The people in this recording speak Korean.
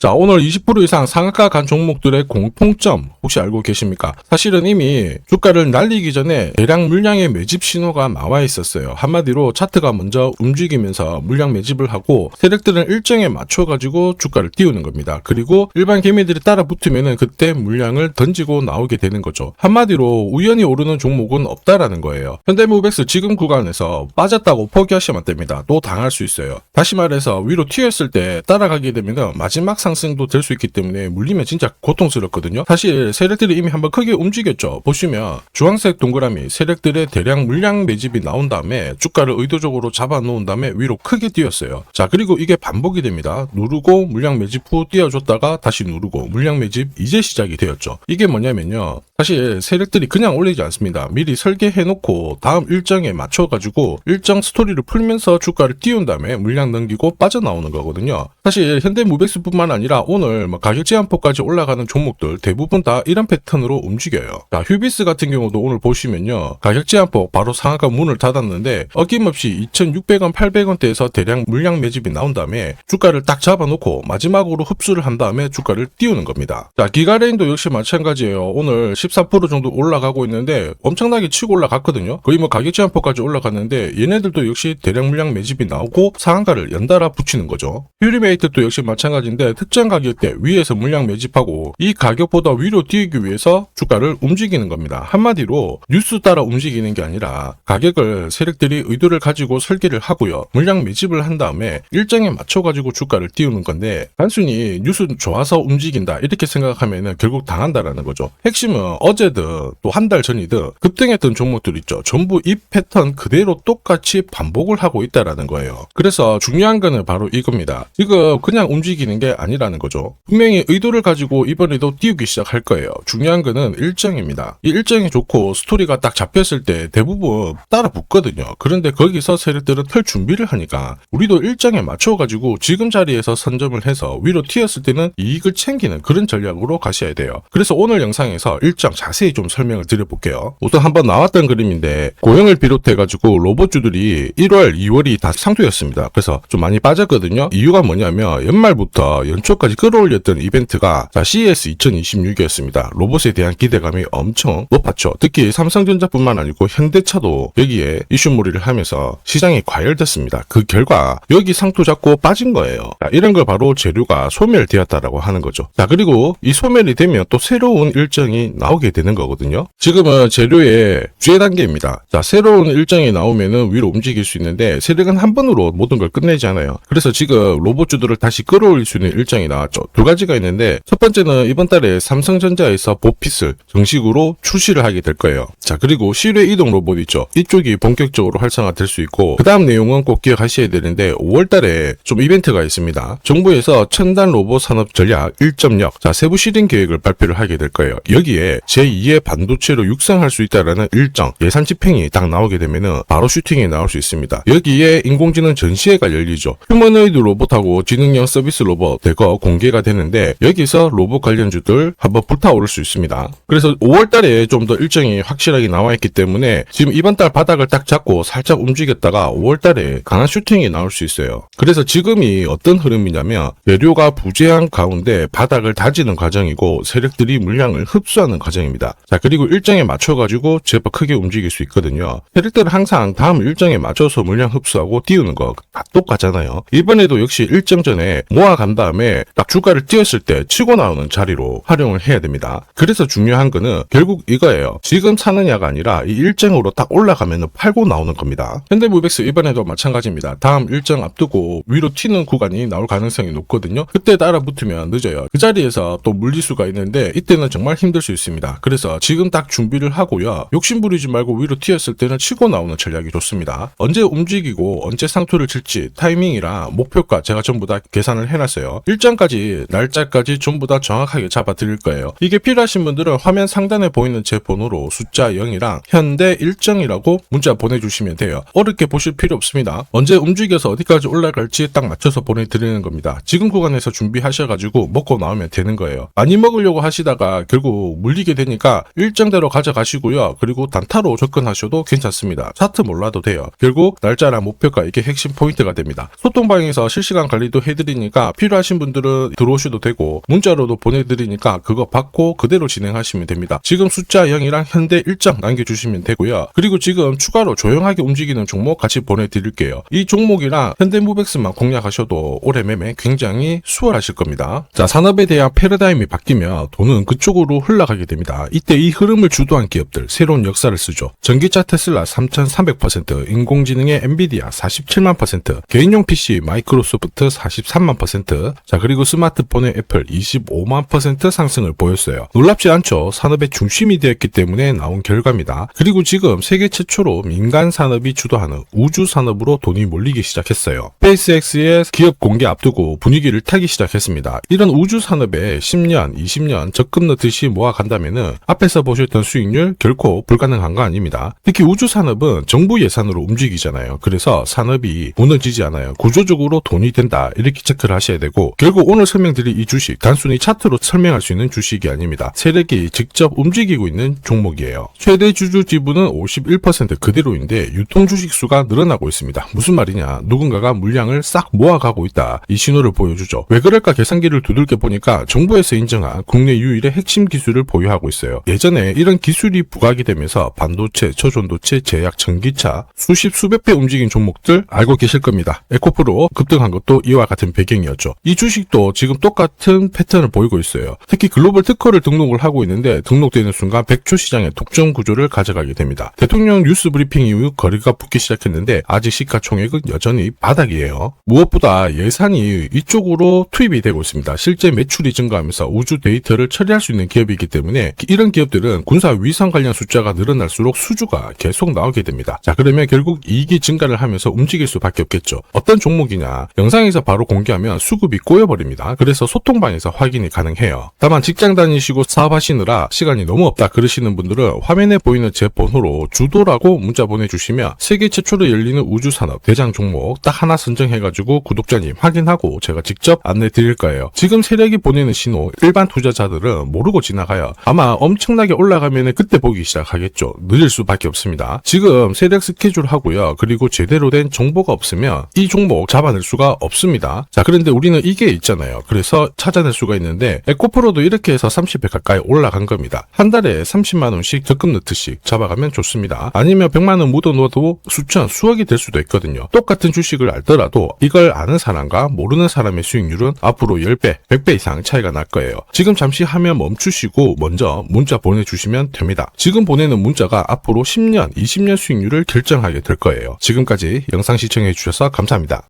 자, 오늘 20% 이상 상한가 간 종목들의 공통점 혹시 알고 계십니까? 사실은 이미 주가를 날리기 전에 대량 물량의 매집 신호가 나와 있었어요. 한마디로 차트가 먼저 움직이면서 물량 매집을 하고 세력들은 일정에 맞춰가지고 주가를 띄우는 겁니다. 그리고 일반 개미들이 따라 붙으면은 그때 물량을 던지고 나오게 되는 거죠. 한마디로 우연히 오르는 종목은 없다라는 거예요. 현대무백스 지금 구간에서 빠졌다고 포기하시면 안 됩니다. 또 당할 수 있어요. 다시 말해서 위로 튀었을 때 따라가게 되면 마지막 상승도 될 수 있기 때문에 물리면 진짜 고통스럽거든요. 사실 세력들이 이미 한번 크게 움직였죠. 보시면 주황색 동그라미 세력들의 대량 물량 매집이 나온 다음에 주가를 의도적으로 잡아 놓은 다음에 위로 크게 뛰었어요. 자, 그리고 이게 반복이 됩니다. 누르고 물량 매집 후 띄워줬다가 다시 누르고 물량 매집 이제 시작이 되었죠. 이게 뭐냐면요. 사실 세력들이 그냥 올리지 않습니다. 미리 설계해놓고 다음 일정에 맞춰가지고 일정 스토리를 풀면서 주가를 띄운 다음에 물량 넘기고 빠져나오는 거거든요. 사실 현대무백스뿐만 아니라 오늘 가격 제한폭까지 올라가는 종목들 대부분 다 이런 패턴으로 움직여요. 자, 휴비스 같은 경우도 오늘 보시면요. 가격 제한폭 바로 상한가 문을 닫았는데 어김없이 2,600원, 800원대에서 대량 물량 매집이 나온 다음에 주가를 딱 잡아놓고 마지막으로 흡수를 한 다음에 주가를 띄우는 겁니다. 자, 기가레인도 역시 마찬가지예요. 오늘 13% 정도 올라가고 있는데 엄청나게 치고 올라갔거든요. 거의 가격 제한폭까지 올라갔는데 얘네들도 역시 대량 물량 매집이 나오고 상한가를 연달아 붙이는 거죠. 퓨리메이트도 역시 마찬가지인데 특정 가격대 위에서 물량 매집하고 이 가격보다 위로 뛰기 위해서 주가를 움직이는 겁니다. 한마디로 뉴스 따라 움직이는 게 아니라 가격을 세력들이 의도를 가지고 설계를 하고요. 물량 매집을 한 다음에 일정에 맞춰가지고 주가를 띄우는 건데 단순히 뉴스 좋아서 움직인다 이렇게 생각하면 결국 당한다라는 거죠. 핵심은 어제든 또 한 달 전이든 급등했던 종목들 있죠. 전부 이 패턴 그대로 똑같이 반복을 하고 있다라는 거예요. 그래서 중요한 거는 바로 이겁니다. 이거 그냥 움직이는 게 아니라는 거죠. 분명히 의도를 가지고 이번에도 띄우기 시작할 거예요. 중요한 거는 일정입니다. 이 일정이 좋고 스토리가 딱 잡혔을 때 대부분 따라 붙거든요. 그런데 거기서 세력들은 털 준비를 하니까 우리도 일정에 맞춰가지고 지금 자리에서 선점을 해서 위로 튀었을 때는 이익을 챙기는 그런 전략으로 가셔야 돼요. 그래서 오늘 영상에서 일정 자세히 좀 설명을 드려볼게요. 우선 한번 나왔던 그림인데 고영을 비롯해가지고 로봇주들이 1월, 2월이 다 상투였습니다. 그래서 좀 많이 빠졌거든요. 이유가 뭐냐면 연말부터 연초까지 끌어올렸던 이벤트가 CES 2026이었습니다. 로봇에 대한 기대감이 엄청 높았죠. 특히 삼성전자뿐만 아니고 현대차도 여기에 이슈몰이를 하면서 시장이 과열됐습니다. 그 결과 여기 상투 잡고 빠진 거예요. 자, 이런 걸 바로 재료가 소멸되었다라고 하는 거죠. 자, 그리고 이 소멸이 되면 또 새로운 일정이 나오게 되는 거거든요. 지금은 재료의 주의 단계입니다. 자, 새로운 일정이 나오면은 위로 움직일 수 있는데 세력은 한 번으로 모든 걸 끝내지 않아요. 그래서 지금 로봇주들을 다시 끌어올릴 수 있는 일정이 나왔죠. 두 가지가 있는데 첫 번째는 이번 달에 삼성전자에서 보핏을 정식으로 출시를 하게 될 거예요. 자, 그리고 실외 이동 로봇 있죠. 이쪽이 본격적으로 활성화될 수 있고 그 다음 내용은 꼭 기억하셔야 되는데 5월 달에 좀 이벤트가 있습니다. 정부에서 첨단 로봇 산업 전략 1.0 자, 세부 실행 계획을 발표를 하게 될 거예요. 여기에 제2의 반도체로 육성할 수 있다라는 일정 예산 집행이 딱 나오게 되면은 바로 슈팅이 나올 수 있습니다. 여기에 인공지능 전시회가 열리죠. 휴머노이드 로봇하고 지능형 서비스 로봇 대거 공개가 되는데 여기서 로봇 관련주들 한번 불타오를 수 있습니다. 그래서 5월 달에 좀 더 일정이 확실하게 나와 있기 때문에 지금 이번 달 바닥을 딱 잡고 살짝 움직였다가 5월 달에 강한 슈팅이 나올 수 있어요. 그래서 지금이 어떤 흐름이냐면 재료가 부재한 가운데 바닥을 다지는 과정이고 세력들이 물량을 흡수하는 과정입니다. 자, 그리고 일정에 맞춰가지고 제법 크게 움직일 수 있거든요. 세력들은 항상 다음 일정에 맞춰서 물량 흡수하고 띄우는 거 다 똑같잖아요. 이번에도 역시 일정 전에 모아간 다음에 딱 주가를 띄웠을 때 치고 나오는 자리로 활용을 해야 됩니다. 그래서 중요한 거는 결국 이거예요. 지금 사느냐가 아니라 이 일정으로 딱 올라가면 팔고 나오는 겁니다. 현대무백스 이번에도 마찬가지입니다. 다음 일정 앞두고 위로 튀는 구간이 나올 가능성이 높거든요. 그때 따라 붙으면 늦어요. 그 자리에서 또 물릴 수가 있는데 이때는 정말 힘들 수 있습니다. 그래서 지금 딱 준비를 하고요. 욕심 부리지 말고 위로 튀었을 때는 치고 나오는 전략이 좋습니다. 언제 움직이고 언제 상투를 칠지 타이밍이랑 목표가 제가 전부 다 계산을 해놨어요. 일정까지 날짜까지 전부 다 정확하게 잡아 드릴 거예요. 이게 필요하신 분들은 화면 상단에 보이는 제 번호로 숫자 0이랑 현대 일정이라고 문자 보내주시면 돼요. 어렵게 보실 필요 없습니다. 언제 움직여서 어디까지 올라갈지 딱 맞춰서 보내드리는 겁니다. 지금 구간에서 준비하셔가지고 먹고 나오면 되는 거예요. 많이 먹으려고 하시다가 결국 물리게 되니까 일정대로 가져가시고요. 그리고 단타로 접근하셔도 괜찮습니다. 차트 몰라도 돼요. 결국 날짜랑 목표가 이게 핵심 포인트가 됩니다. 소통방에서 실시간 관리도 해드리니까 필요하신 분들 분들은 들어오셔도 되고 문자로도 보내드리니까 그거 받고 그대로 진행하시면 됩니다. 지금 숫자 0이랑 현대 일정 남겨주시면 되고요. 그리고 지금 추가로 조용하게 움직이는 종목 같이 보내드릴게요. 이 종목이랑 현대무백스만 공략하셔도 올해 매매 굉장히 수월하실 겁니다. 자, 산업에 대한 패러다임이 바뀌면 돈은 그쪽으로 흘러가게 됩니다. 이때 이 흐름을 주도한 기업들 새로운 역사를 쓰죠. 전기차 테슬라 3300%, 인공지능의 엔비디아 47만%, 개인용 PC 마이크로소프트 43만%, 자 그리고 스마트폰의 애플 25만% 상승을 보였어요. 놀랍지 않죠? 산업의 중심이 되었기 때문에 나온 결과입니다. 그리고 지금 세계 최초로 민간 산업이 주도하는 우주 산업으로 돈이 몰리기 시작했어요. 스페이스X의 기업 공개 앞두고 분위기를 타기 시작했습니다. 이런 우주 산업에 10년, 20년 적금 넣듯이 모아간다면은 앞에서 보셨던 수익률 결코 불가능한 거 아닙니다. 특히 우주 산업은 정부 예산으로 움직이잖아요. 그래서 산업이 무너지지 않아요. 구조적으로 돈이 된다 이렇게 체크를 하셔야 되고, 결국 오늘 설명드릴 이 주식 단순히 차트로 설명할 수 있는 주식이 아닙니다. 세력이 직접 움직이고 있는 종목이에요. 최대 주주 지분은 51% 그대로인데 유통 주식 수가 늘어나고 있습니다. 무슨 말이냐, 누군가가 물량을 싹 모아가고 있다, 이 신호를 보여주죠. 왜 그럴까 계산기를 두들겨 보니까 정부에서 인정한 국내 유일의 핵심 기술을 보유하고 있어요. 예전에 이런 기술이 부각이 되면서 반도체, 초전도체, 제약, 전기차 수십 수백 배 움직인 종목들 알고 계실 겁니다. 에코프로 급등한 것도 이와 같은 배경이었죠. 이 주식도 지금 똑같은 패턴을 보이고 있어요. 특히 글로벌 특허를 등록을 하고 있는데 등록되는 순간 100초 시장의 독점 구조를 가져가게 됩니다. 대통령 뉴스 브리핑 이후 거리가 붙기 시작했는데 아직 시가총액은 여전히 바닥이에요. 무엇보다 예산이 이쪽으로 투입이 되고 있습니다. 실제 매출이 증가하면서 우주 데이터를 처리할 수 있는 기업이기 때문에 이런 기업들은 군사 위성 관련 숫자가 늘어날수록 수주가 계속 나오게 됩니다. 자, 그러면 결국 이익이 증가를 하면서 움직일 수밖에 없겠죠. 어떤 종목이냐, 영상에서 바로 공개하면 수급이 꼬여버립니다. 그래서 소통방에서 확인이 가능해요. 다만 직장 다니시고 사업하시느라 시간이 너무 없다 그러시는 분들은 화면에 보이는 제 번호로 주도라고 문자 보내주시면 세계 최초로 열리는 우주산업 대장 종목 딱 하나 선정해가지고 구독자님 확인하고 제가 직접 안내 드릴 거예요. 지금 세력이 보내는 신호 일반 투자자들은 모르고 지나가요. 아마 엄청나게 올라가면 그때 보기 시작하겠죠. 늦을 수밖에 없습니다. 지금 세력 스케줄 하고요. 그리고 제대로 된 정보가 없으면 이 종목 잡아낼 수가 없습니다. 자, 그런데 우리는 이게 있잖아요. 그래서 찾아낼 수가 있는데 에코프로도 이렇게 해서 30배 가까이 올라간 겁니다. 한 달에 30만원씩 적금 넣듯이 잡아가면 좋습니다. 아니면 100만원 묻어놓아도 수천, 수억이 될 수도 있거든요. 똑같은 주식을 알더라도 이걸 아는 사람과 모르는 사람의 수익률은 앞으로 10배, 100배 이상 차이가 날 거예요. 지금 잠시 화면 멈추시고 먼저 문자 보내주시면 됩니다. 지금 보내는 문자가 앞으로 10년, 20년 수익률을 결정하게 될 거예요. 지금까지 영상 시청해 주셔서 감사합니다.